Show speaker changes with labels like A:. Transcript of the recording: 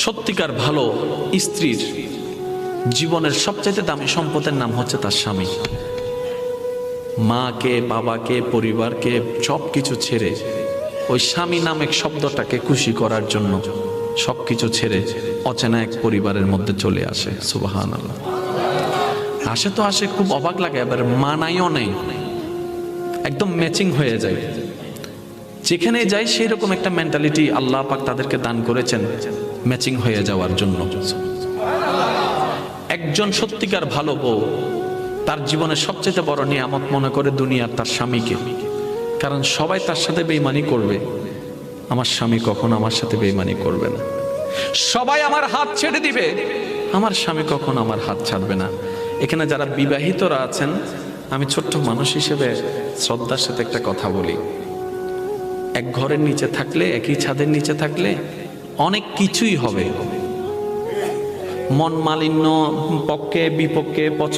A: সত্যিকার ভালো স্ত্রীর জীবনের সবচেয়ে দামি সম্পদের নাম হচ্ছে তার স্বামী। মাকে, বাবাকে, পরিবারকে সবকিছু ছেড়ে ওই স্বামী নামক শব্দটাকে খুশি করার জন্য সবকিছু ছেড়ে অচেনা এক পরিবারের মধ্যে চলে আসে। সুবহানাল্লাহ। আসে তো আসে, খুব অবাক লাগে, এবার মানাইও নেই, একদম ম্যাচিং হয়ে যায়। যেখানে যাই সেই রকম একটা মেন্টালিটি আল্লাহ পাক তাদেরকে দান করেছেন ম্যাচিং হয়ে যাওয়ার জন্য। একজন সত্যিকার ভালো বউ তার জীবনের সবচেয়ে বড় নিয়ামত মনে করে দুনিয়ার তার স্বামীকে। কারণ সবাই তার সাথে বেঈমানি করবে, আমার স্বামী কখনো আমার সাথে বেঈমানি করবে না। সবাই আমার হাত ছেড়ে দিবে, আমার স্বামী কখনো আমার হাত ছাড়বে না। এখানে যারা বিবাহিতরা আছেন, আমি ছোট্ট মানুষ হিসেবে শ্রদ্ধার সাথে একটা কথা বলি। এক ঘরের নিচে থাকলে, একই ছাদের নিচে থাকলে অনেক কিছুই হবে, মন মালিন্য, পক্ষে বিপক্ষে, পছন্দ